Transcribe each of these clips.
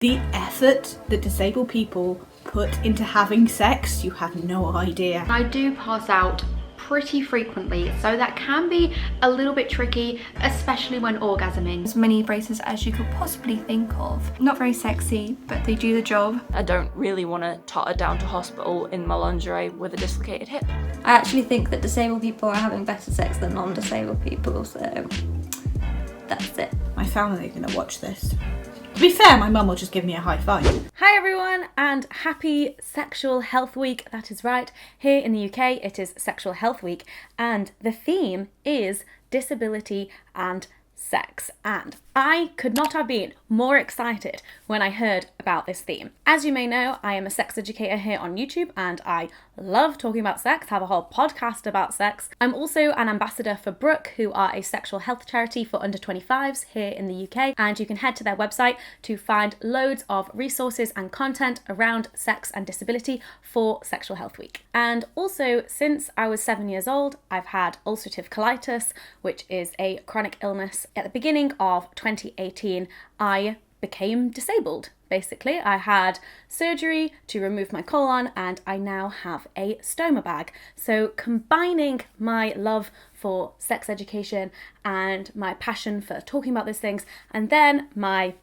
The effort that disabled people put into having sex, you have no idea. I do pass out pretty frequently, so that can be a little bit tricky, especially when orgasming. As many braces as you could possibly think of. Not very sexy, but they do the job. I don't really want to totter down to hospital in my lingerie with a dislocated hip. I actually think that disabled people are having better sex than non-disabled people, so that's it. My family are gonna watch this. To be fair, my mum will just give me a high five. Hi everyone, and happy Sexual Health Week. That is right, here in the UK it is Sexual Health Week, and the theme is disability and sex. And I could not have been more excited when I heard about this theme. As you may know, I am a sex educator here on YouTube and I love talking about sex, have a whole podcast about sex. I'm also an ambassador for Brooke, who are a sexual health charity for under 25s here in the UK, and you can head to their website to find loads of resources and content around sex and disability for Sexual Health Week. And also, since I was 7 years old, I've had ulcerative colitis, which is a chronic illness. At the beginning of 2018, I became disabled. Basically, I had surgery to remove my colon and I now have a stoma bag. So combining my love for sex education and my passion for talking about these things, and then my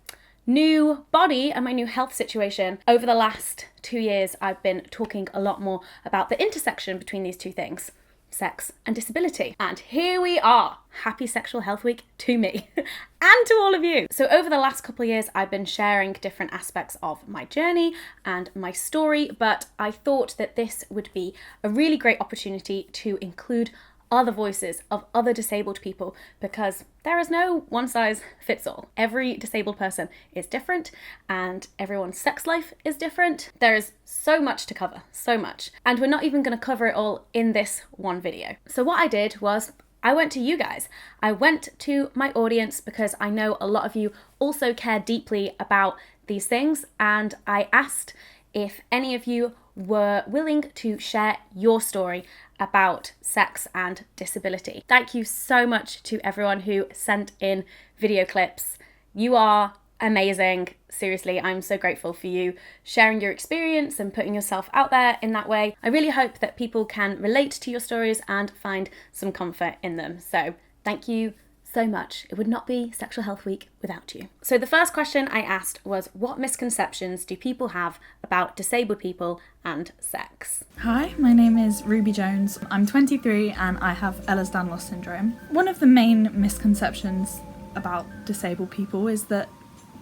new body and my new health situation, over the last 2 years, I've been talking a lot more about the intersection between these two things, sex and disability. And here we are. Happy Sexual Health Week to me and to all of you. So over the last couple of years, I've been sharing different aspects of my journey and my story, but I thought that this would be a really great opportunity to include other voices of other disabled people, because there is no one size fits all. Every disabled person is different and everyone's sex life is different. There is so much to cover, so much. And we're not even going to cover it all in this one video. So what I did was I went to you guys. I went to my audience because I know a lot of you also care deeply about these things, and I asked if any of you were willing to share your story about sex and disability. Thank you so much to everyone who sent in video clips. You are amazing. Seriously, I'm so grateful for you sharing your experience and putting yourself out there in that way. I really hope that people can relate to your stories and find some comfort in them. So thank you so much. It would not be Sexual Health Week without you. So the first question I asked was, what misconceptions do people have about disabled people and sex? Hi, my name is Ruby Jones. I'm 23 and I have Ehlers-Danlos syndrome. One of the main misconceptions about disabled people is that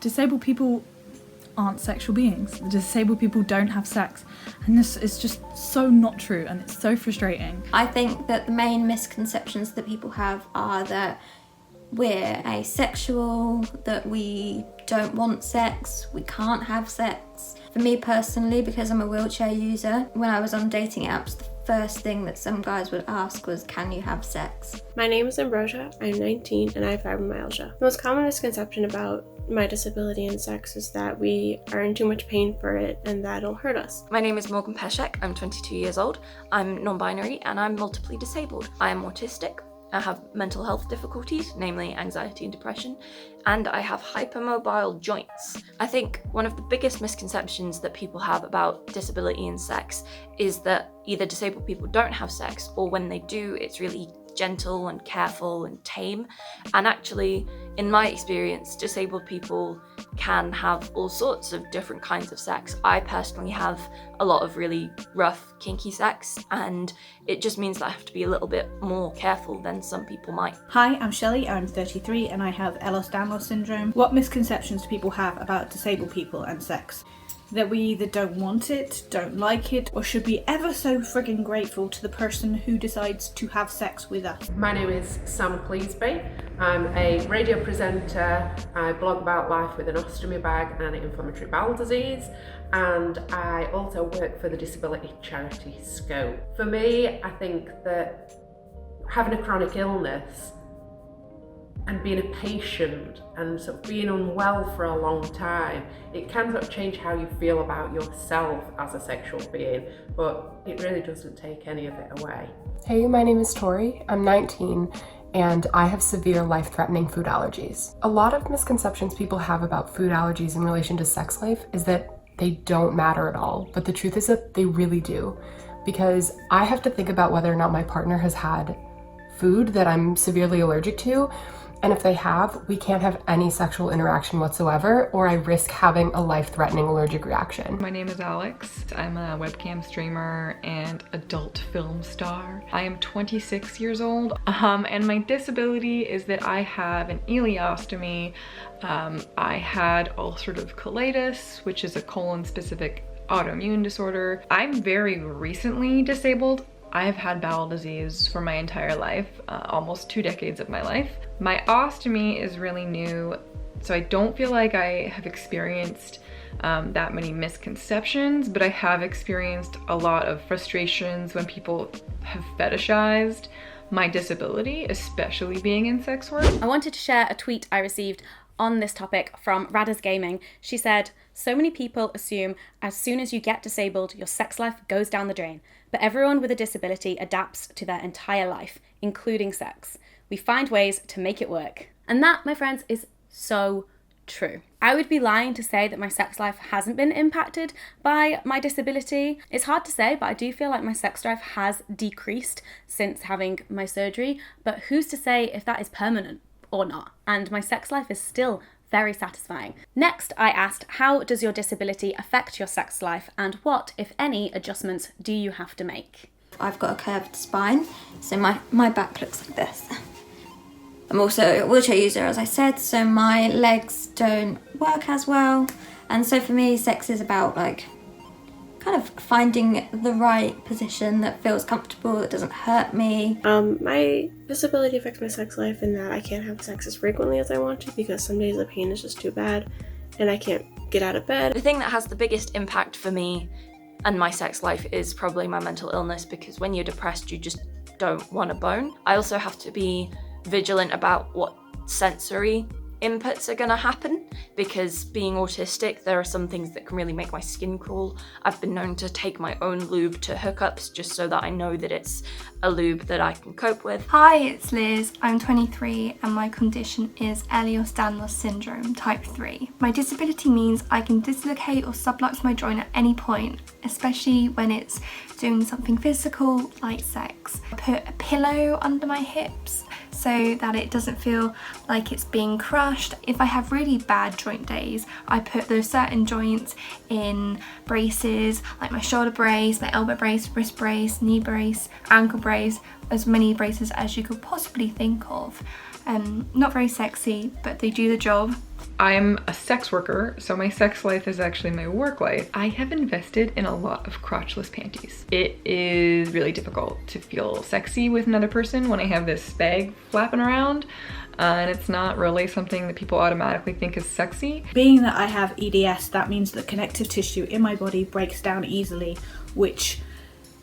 disabled people aren't sexual beings. Disabled people don't have sex. And this is just so not true, and it's so frustrating. I think that the main misconceptions that people have are that we're asexual, that we don't want sex, we can't have sex. For me personally, because I'm a wheelchair user, when I was on dating apps, the first thing that some guys would ask was, can you have sex? My name is Ambrosia, I'm 19 and I have fibromyalgia. The most common misconception about my disability and sex is that we are in too much pain for it and that it'll hurt us. My name is Morgan Peshek, I'm 22 years old, I'm non-binary and I'm multiply disabled. I am autistic, I have mental health difficulties, namely anxiety and depression, and I have hypermobile joints. I think one of the biggest misconceptions that people have about disability and sex is that either disabled people don't have sex, or when they do, it's really gentle and careful and tame. And actually, in my experience, disabled people can have all sorts of different kinds of sex. I personally have a lot of really rough, kinky sex, and it just means that I have to be a little bit more careful than some people might. Hi, I'm Shelley, I'm 33 and I have Ehlers-Danlos syndrome. What misconceptions do people have about disabled people and sex? That we either don't want it, don't like it, or should be ever so friggin' grateful to the person who decides to have sex with us. My name is Sam Cleesby. I'm a radio presenter. I blog about life with an ostomy bag and inflammatory bowel disease, and I also work for the disability charity Scope. For me, I think that having a chronic illness and being a patient and sort of being unwell for a long time, it can sort of change how you feel about yourself as a sexual being, but it really doesn't take any of it away. Hey, my name is Tori. I'm 19 and I have severe life-threatening food allergies. A lot of misconceptions people have about food allergies in relation to sex life is that they don't matter at all, but the truth is that they really do, because I have to think about whether or not my partner has had food that I'm severely allergic to, and if they have, we can't have any sexual interaction whatsoever, or I risk having a life-threatening allergic reaction. My name is Alex. I'm a webcam streamer and adult film star. I am 26 years old, and my disability is that I have an ileostomy. I had ulcerative colitis, which is a colon-specific autoimmune disorder. I'm very recently disabled. I have had bowel disease for my entire life, almost 2 decades of my life. My ostomy is really new, so I don't feel like I have experienced that many misconceptions, but I have experienced a lot of frustrations when people have fetishized my disability, especially being in sex work. I wanted to share a tweet I received on this topic from Radda's Gaming. She said, "So many people assume as soon as you get disabled, your sex life goes down the drain. But everyone with a disability adapts to their entire life, including sex. We find ways to make it work." And that, my friends, is so true. I would be lying to say that my sex life hasn't been impacted by my disability. It's hard to say, but I do feel like my sex drive has decreased since having my surgery. But who's to say if that is permanent or not? And my sex life is still very satisfying. Next, I asked, how does your disability affect your sex life, and what, if any, adjustments do you have to make? I've got a curved spine, so my back looks like this. I'm also a wheelchair user, as I said, so my legs don't work as well. And so for me, sex is about like kind of finding the right position that feels comfortable, that doesn't hurt me. My disability affects my sex life in that I can't have sex as frequently as I want to because some days the pain is just too bad and I can't get out of bed. The thing that has the biggest impact for me and my sex life is probably my mental illness, because when you're depressed, you just don't want a bone. I also have to be vigilant about what sensory inputs are gonna happen, because being autistic, there are some things that can really make my skin crawl. I've been known to take my own lube to hookups just so that I know that it's a lube that I can cope with. Hi, it's Liz. I'm 23 and my condition is Ehlers-Danlos syndrome type 3. My disability means I can dislocate or sublux my joint at any point, especially when it's doing something physical like sex. I put a pillow under my hips so that it doesn't feel like it's being crushed. If I have really bad joint days, I put those certain joints in braces, like my shoulder brace, my elbow brace, wrist brace, knee brace, ankle brace, as many braces as you could possibly think of. Not very sexy, but they do the job. I'm a sex worker, so my sex life is actually my work life. I have invested in a lot of crotchless panties. It is really difficult to feel sexy with another person when I have this bag flapping around, and it's not really something that people automatically think is sexy. Being that I have EDS, that means that connective tissue in my body breaks down easily, which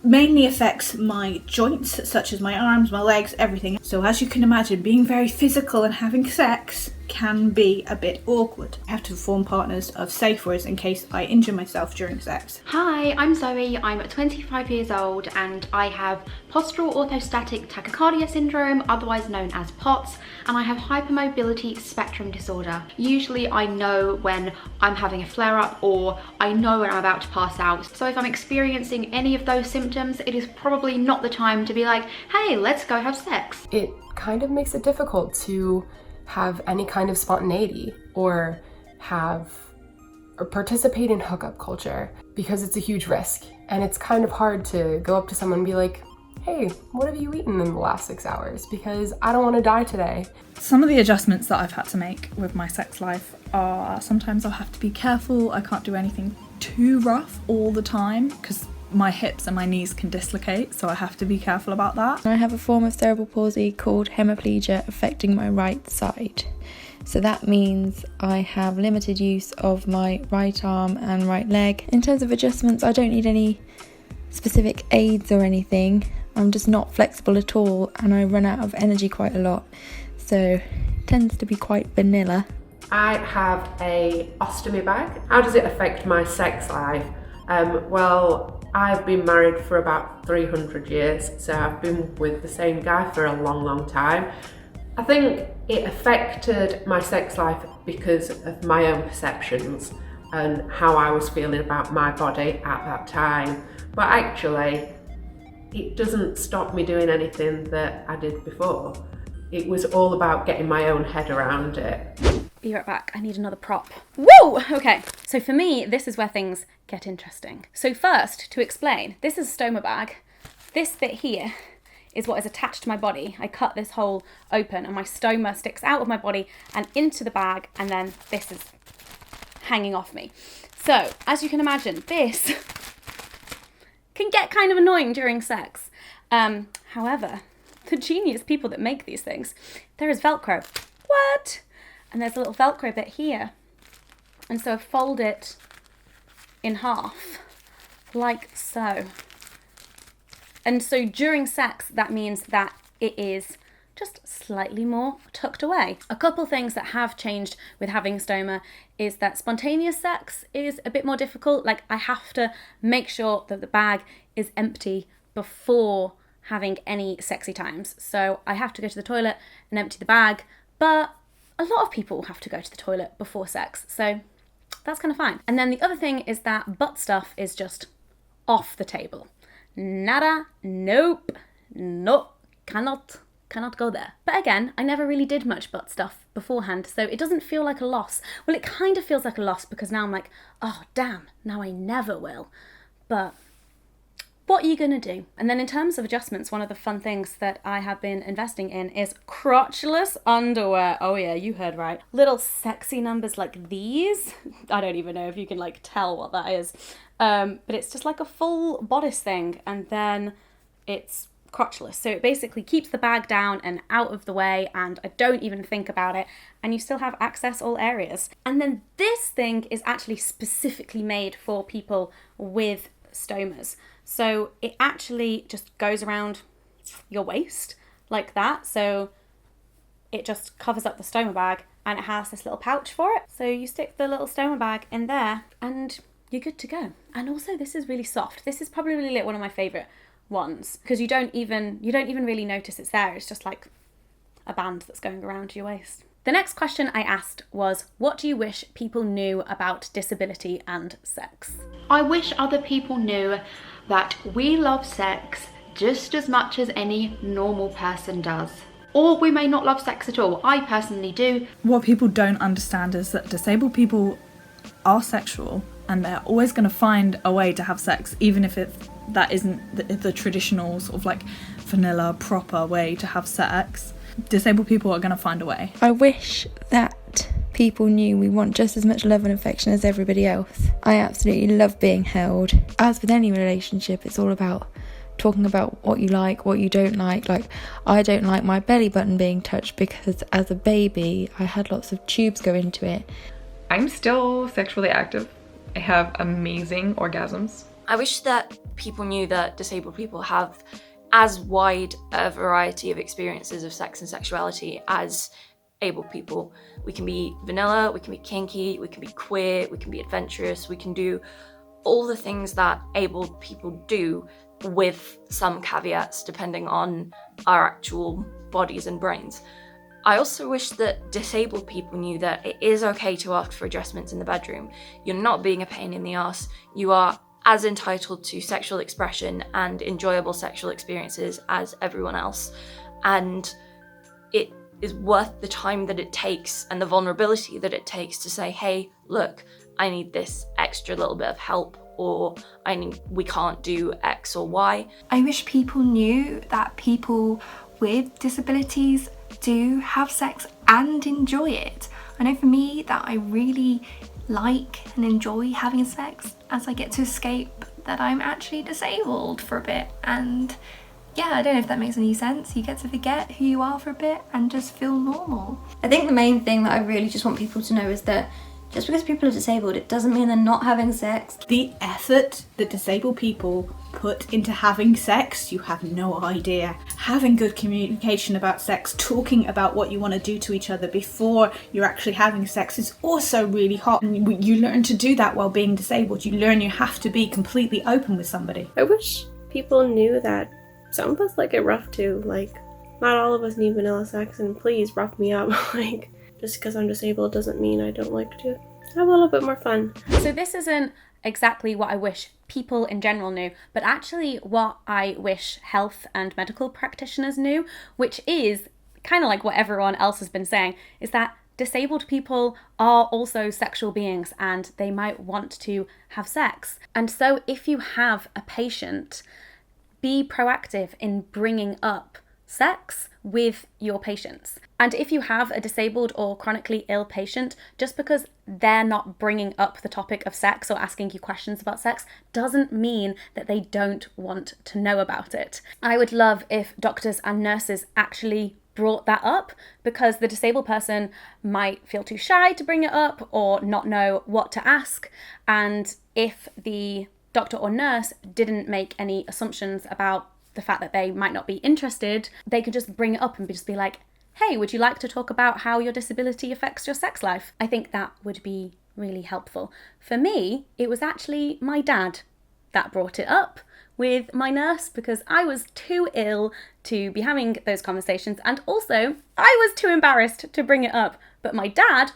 mainly affects my joints, such as my arms, my legs, everything. So as you can imagine, being very physical and having sex can be a bit awkward. I have to form partners of safe words in case I injure myself during sex. Hi, I'm Zoe. I'm 25 years old and I have postural orthostatic tachycardia syndrome, otherwise known as POTS, and I have hypermobility spectrum disorder. Usually I know when I'm having a flare-up or I know when I'm about to pass out. So if I'm experiencing any of those symptoms, it is probably not the time to be like, hey, let's go have sex. It kind of makes it difficult to have any kind of spontaneity or participate in hookup culture because it's a huge risk, and it's kind of hard to go up to someone and be like, hey, what have you eaten in the last 6 hours? Because I don't want to die today. Some of the adjustments that I've had to make with my sex life are sometimes I'll have to be careful. I can't do anything too rough all the time because my hips and my knees can dislocate, so I have to be careful about that. I have a form of cerebral palsy called hemiplegia affecting my right side. So that means I have limited use of my right arm and right leg. In terms of adjustments, I don't need any specific aids or anything. I'm just not flexible at all and I run out of energy quite a lot. So it tends to be quite vanilla. I have a ostomy bag. How does it affect my sex life? Well, I've been married for about 300 years, so I've been with the same guy for a long, long time. I think it affected my sex life because of my own perceptions and how I was feeling about my body at that time. But actually, it doesn't stop me doing anything that I did before. It was all about getting my own head around it. Be right back, I need another prop. Woo! Okay, so for me, this is where things get interesting. So first, to explain, this is a stoma bag. This bit here is what is attached to my body. I cut this hole open and my stoma sticks out of my body and into the bag, and then this is hanging off me. So, as you can imagine, this can get kind of annoying during sex. However, the genius people that make these things, there is Velcro. What? And there's a little Velcro bit here. And so I fold it in half, like so. And so during sex, that means that it is just slightly more tucked away. A couple things that have changed with having stoma is that spontaneous sex is a bit more difficult. Like, I have to make sure that the bag is empty before having any sexy times. So I have to go to the toilet and empty the bag, but a lot of people have to go to the toilet before sex, so that's kind of fine. And then the other thing is that butt stuff is just off the table. Nada, nope, cannot go there. But again, I never really did much butt stuff beforehand, so it doesn't feel like a loss. Well, it kind of feels like a loss because now I'm like, oh damn, now I never will. But what are you gonna do? And then in terms of adjustments, one of the fun things that I have been investing in is crotchless underwear. Oh yeah, you heard right. Little sexy numbers like these. I don't even know if you can like tell what that is. But it's just like a full bodice thing, and then it's crotchless. So it basically keeps the bag down and out of the way, and I don't even think about it, and you still have access all areas. And then this thing is actually specifically made for people with stomas. So it actually just goes around your waist like that. So it just covers up the stoma bag, and it has this little pouch for it. So you stick the little stoma bag in there and you're good to go. And also this is really soft. This is probably like one of my favorite ones because you don't even really notice it's there. It's just like a band that's going around your waist. The next question I asked was, what do you wish people knew about disability and sex? I wish other people knew that we love sex just as much as any normal person does. Or we may not love sex at all. I personally do. What people don't understand is that disabled people are sexual, and they're always going to find a way to have sex, even if that isn't the traditional sort of like vanilla proper way to have sex. Disabled people are going to find a way. I wish that people knew we want just as much love and affection as everybody else. I absolutely love being held. As with any relationship, it's all about talking about what you like, what you don't like. Like, I don't like my belly button being touched because as a baby I had lots of tubes go into it. I'm still sexually active. I have amazing orgasms. I wish that people knew that disabled people have as wide a variety of experiences of sex and sexuality as able people. We can be vanilla, we can be kinky, we can be queer, we can be adventurous, we can do all the things that able people do, with some caveats depending on our actual bodies and brains. I also wish that disabled people knew that it is okay to ask for adjustments in the bedroom. You're not being a pain in the ass. You are as entitled to sexual expression and enjoyable sexual experiences as everyone else. And it is worth the time that it takes and the vulnerability that it takes to say, hey, look, I need this extra little bit of help, or we can't do X or Y. I wish people knew that people with disabilities do have sex and enjoy it. I know for me that I really like and enjoy having sex as I get to escape that I'm actually disabled for a bit. And yeah, I don't know if that makes any sense. You get to forget who you are for a bit and just feel normal. I think the main thing that I really just want people to know is that just because people are disabled, it doesn't mean they're not having sex. The effort that disabled people put into having sex, you have no idea. Having good communication about sex, talking about what you want to do to each other before you're actually having sex is also really hot. And you learn to do that while being disabled. You learn you have to be completely open with somebody. I wish people knew that some of us like it rough too. Like, Not all of us need vanilla sex, and please rough me up. Like, just because I'm disabled doesn't mean I don't like to have a little bit more fun. So this isn't exactly what I wish people in general knew, but actually what I wish health and medical practitioners knew, which is kind of like what everyone else has been saying, is that disabled people are also sexual beings and they might want to have sex. And so if you have a patient, be proactive in bringing up sex with your patients. And if you have a disabled or chronically ill patient, just because they're not bringing up the topic of sex or asking you questions about sex doesn't mean that they don't want to know about it. I would love if doctors and nurses actually brought that up, because the disabled person might feel too shy to bring it up or not know what to ask. And if the doctor or nurse didn't make any assumptions about the fact that they might not be interested, they could just bring it up and just be like, hey, would you like to talk about how your disability affects your sex life? I think that would be really helpful. For me, it was actually my dad that brought it up with my nurse, because I was too ill to be having those conversations, and also I was too embarrassed to bring it up. But my dad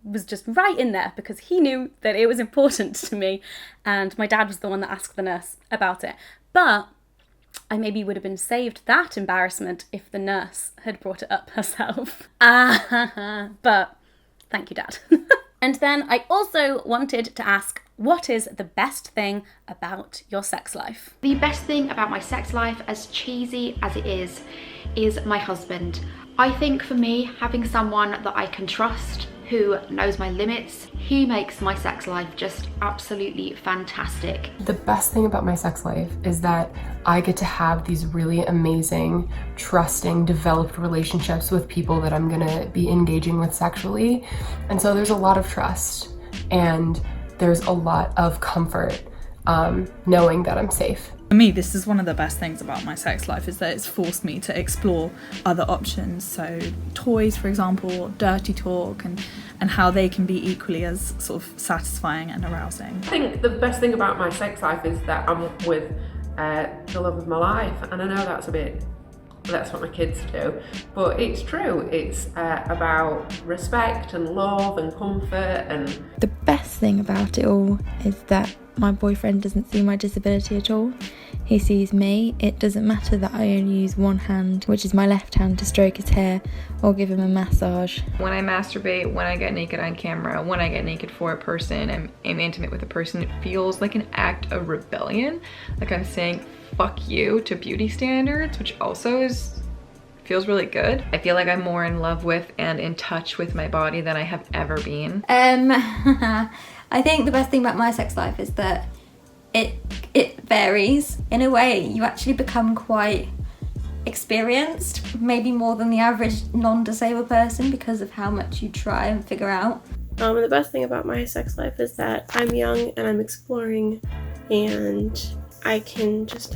was just right in there because he knew that it was important to me, and my dad was the one that asked the nurse about it. But I maybe would have been saved that embarrassment if the nurse had brought it up herself. But thank you, Dad. And then I also wanted to ask, what is the best thing about your sex life? The best thing about my sex life, as cheesy as it is my husband. I think for me, having someone that I can trust, who knows my limits, he makes my sex life just absolutely fantastic. The best thing about my sex life is that I get to have these really amazing, trusting, developed relationships with people that I'm gonna be engaging with sexually. And so there's a lot of trust and there's a lot of comfort knowing that I'm safe. For me, this is one of the best things about my sex life, is that it's forced me to explore other options. So toys, for example, dirty talk, and how they can be equally as sort of satisfying and arousing. I think the best thing about my sex life is that I'm with the love of my life, and I know that's what my kids do, but it's true. It's about respect and love and comfort. And the best thing about it all is that my boyfriend doesn't see my disability at all. He sees me. It doesn't matter that I only use one hand, which is my left hand, to stroke his hair or give him a massage. When I masturbate, when I get naked on camera, when I get naked for a person and am intimate with a person, it feels like an act of rebellion. Like I'm saying fuck you to beauty standards, which also feels really good. I feel like I'm more in love with and in touch with my body than I have ever been. I think the best thing about my sex life is that it varies. In a way, you actually become quite experienced, maybe more than the average non-disabled person, because of how much you try and figure out. And the best thing about my sex life is that I'm young and I'm exploring, and I can just,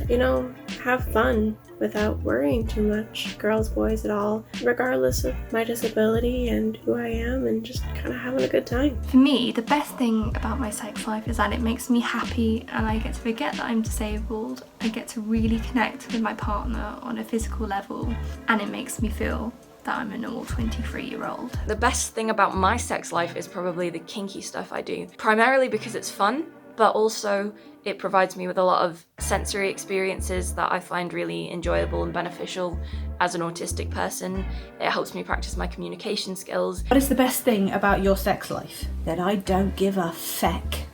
have fun without worrying too much, girls, boys, at all, regardless of my disability and who I am, and just kind of having a good time. For me, the best thing about my sex life is that it makes me happy, and I get to forget that I'm disabled. I get to really connect with my partner on a physical level, and it makes me feel that I'm a normal 23-year-old. The best thing about my sex life is probably the kinky stuff I do, primarily because it's fun, but also it provides me with a lot of sensory experiences that I find really enjoyable and beneficial as an autistic person. It helps me practice my communication skills. What is the best thing about your sex life? That I don't give a feck.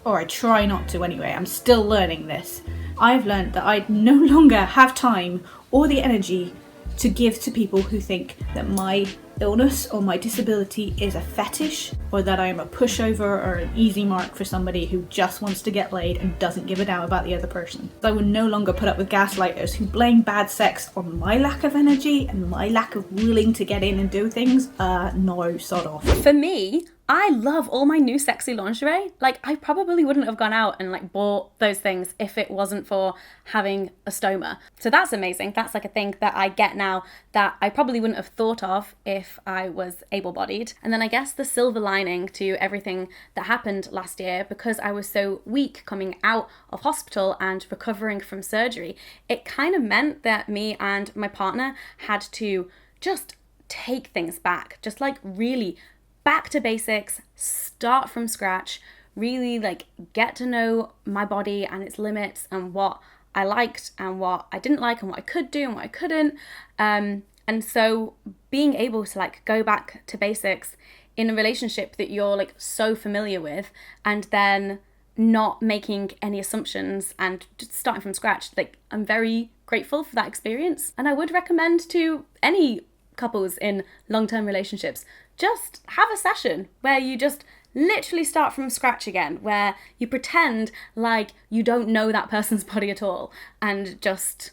Or I try not to anyway. I'm still learning this. I've learned that I no longer have time or the energy to give to people who think that my illness or my disability is a fetish, or that I am a pushover or an easy mark for somebody who just wants to get laid and doesn't give a damn about the other person. I will no longer put up with gaslighters who blame bad sex on my lack of energy and my lack of willing to get in and do things. No, sod off. For me, I love all my new sexy lingerie. Like, I probably wouldn't have gone out and like bought those things if it wasn't for having a stoma. So that's amazing. That's like a thing that I get now that I probably wouldn't have thought of if I was able-bodied. And then I guess the silver lining to everything that happened last year, because I was so weak coming out of hospital and recovering from surgery, it kind of meant that me and my partner had to just take things back, just like really back to basics, start from scratch, really like get to know my body and its limits and what I liked and what I didn't like and what I could do and what I couldn't. And so being able to like go back to basics in a relationship that you're like so familiar with, and then not making any assumptions and just starting from scratch, like I'm very grateful for that experience. And I would recommend to any couples in long-term relationships, just have a session where you just literally start from scratch again, where you pretend like you don't know that person's body at all and just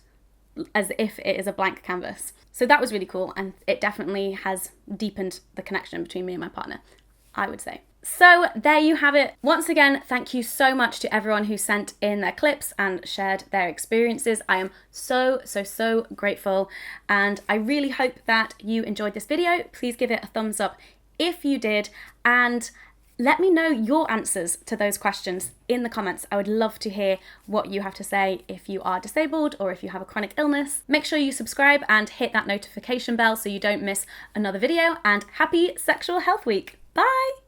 as if it is a blank canvas. So that was really cool, and it definitely has deepened the connection between me and my partner, I would say. So there you have it. Once again, thank you so much to everyone who sent in their clips and shared their experiences. I am so grateful, and I really hope that you enjoyed this video. Please give it a thumbs up if you did, and let me know your answers to those questions in the comments. I would love to hear what you have to say if you are disabled or if you have a chronic illness. Make sure you subscribe and hit that notification bell so you don't miss another video, and happy Sexual Health Week. Bye!